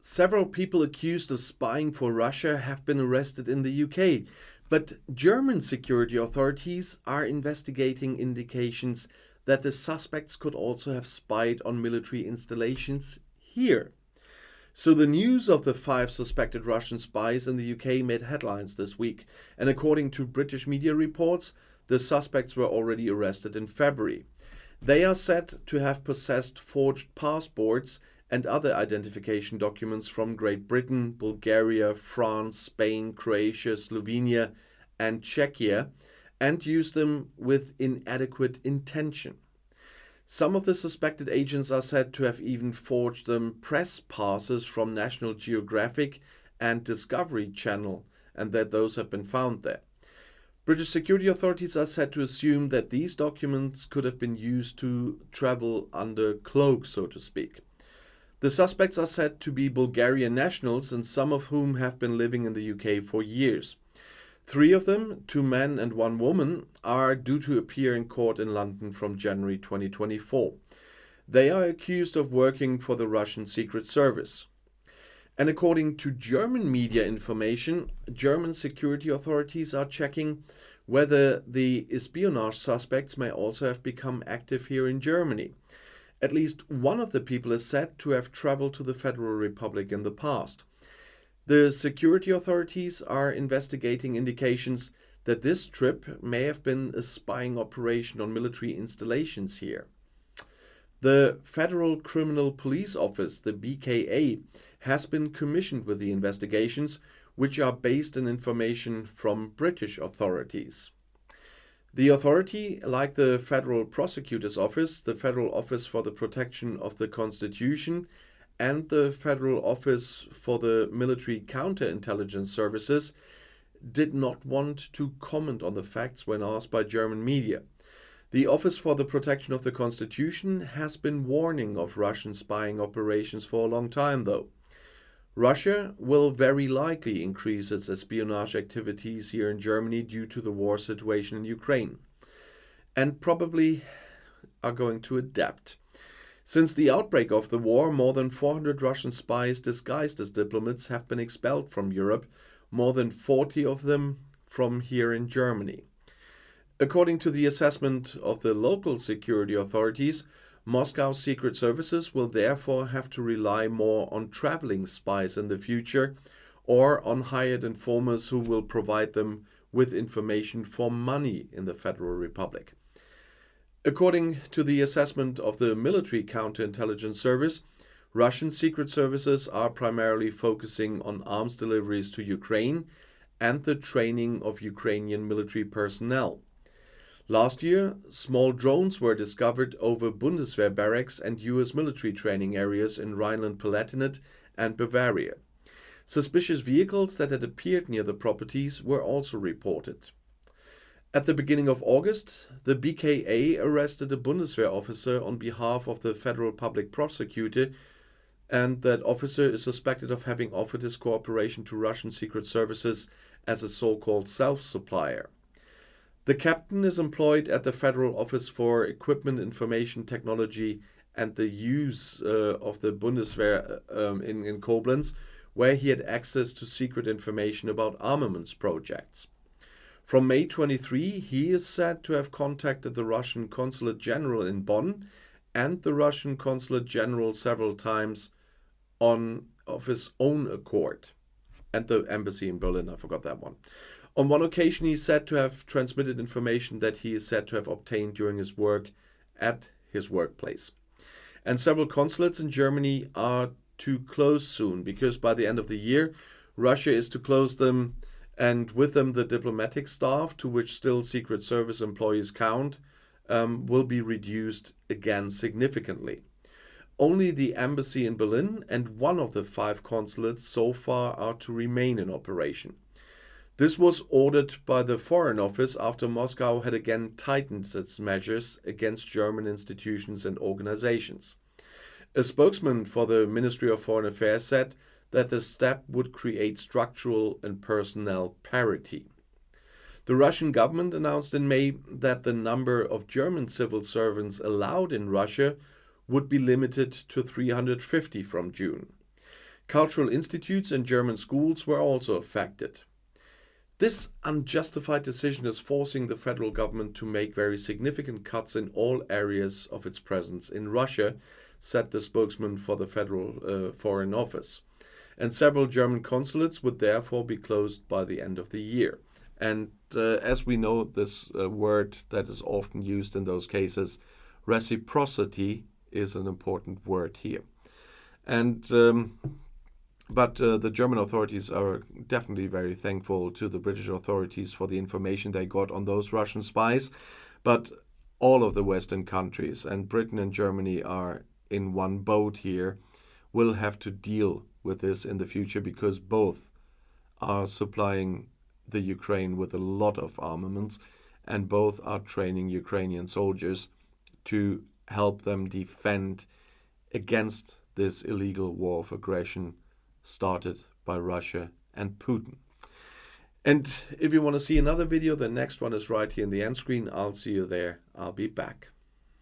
Several people accused of spying for Russia have been arrested in the UK, but German security authorities are investigating indications that the suspects could also have spied on military installations here. So the news of the 5 suspected Russian spies in the UK made headlines this week, and according to British media reports, the suspects were already arrested in February. They are said to have possessed forged passports and other identification documents from Great Britain, Bulgaria, France, Spain, Croatia, Slovenia, and Czechia, and used them with inadequate intention. Some of the suspected agents are said to have even forged them press passes from National Geographic and Discovery Channel, and that those have been found there. British security authorities are said to assume that these documents could have been used to travel under cloak, so to speak. The suspects are said to be Bulgarian nationals, and some of whom have been living in the UK for years. 3 of them, 2 men and 1 woman, are due to appear in court in London from January 2024. They are accused of working for the Russian Secret Service. And according to German media information, German security authorities are checking whether the espionage suspects may also have become active here in Germany. At least one of the people is said to have traveled to the Federal Republic in the past. The security authorities are investigating indications that this trip may have been a spying operation on military installations here. The Federal Criminal Police Office, the BKA, has been commissioned with the investigations, which are based on information from British authorities. The authority, like the Federal Prosecutor's Office, the Federal Office for the Protection of the Constitution, and the Federal Office for the Military Counterintelligence Services, did not want to comment on the facts when asked by German media. The Office for the Protection of the Constitution has been warning of Russian spying operations for a long time, though. Russia will very likely increase its espionage activities here in Germany due to the war situation in Ukraine, and probably are going to adapt. Since the outbreak of the war, more than 400 Russian spies disguised as diplomats have been expelled from Europe, more than 40 of them from here in Germany. According to the assessment of the local security authorities, Moscow's secret services will therefore have to rely more on traveling spies in the future, or on hired informers who will provide them with information for money in the Federal Republic. According to the assessment of the Military Counterintelligence Service, Russian secret services are primarily focusing on arms deliveries to Ukraine and the training of Ukrainian military personnel. Last year, small drones were discovered over Bundeswehr barracks and US military training areas in Rhineland-Palatinate and Bavaria. Suspicious vehicles that had appeared near the properties were also reported. At the beginning of August, the BKA arrested a Bundeswehr officer on behalf of the Federal Public Prosecutor, and that officer is suspected of having offered his cooperation to Russian secret services as a so-called self-supplier. The captain is employed at the Federal Office for Equipment Information Technology and the Use of the Bundeswehr in Koblenz, where he had access to secret information about armaments projects. From May 23, he is said to have contacted the Russian Consulate General in Bonn and the Russian Consulate General several times of his own accord, and the embassy in Berlin, I forgot that one. On one occasion, he is said to have transmitted information that he is said to have obtained during his work at his workplace. And several consulates in Germany are to close soon, because by the end of the year, Russia is to close them, and with them the diplomatic staff, to which still Secret Service employees count, will be reduced again significantly. Only the embassy in Berlin and one of the 5 consulates so far are to remain in operation. This was ordered by the Foreign Office after Moscow had again tightened its measures against German institutions and organizations. A spokesman for the Ministry of Foreign Affairs said that the step would create structural and personnel parity. The Russian government announced in May that the number of German civil servants allowed in Russia would be limited to 350 from June. Cultural institutes and German schools were also affected. This unjustified decision is forcing the federal government to make very significant cuts in all areas of its presence in Russia, said the spokesman for the Federal Foreign Office. And several German consulates would therefore be closed by the end of the year. And as we know, this word that is often used in those cases, reciprocity, is an important word here. And But the German authorities are definitely very thankful to the British authorities for the information they got on those Russian spies. But all of the Western countries, and Britain and Germany are in one boat here, will have to deal with this in the future, because both are supplying the Ukraine with a lot of armaments, and both are training Ukrainian soldiers to help them defend against this illegal war of aggression started by Russia and Putin. And if you want to see another video, the next one is right here in the end screen. I'll see you there. I'll be back.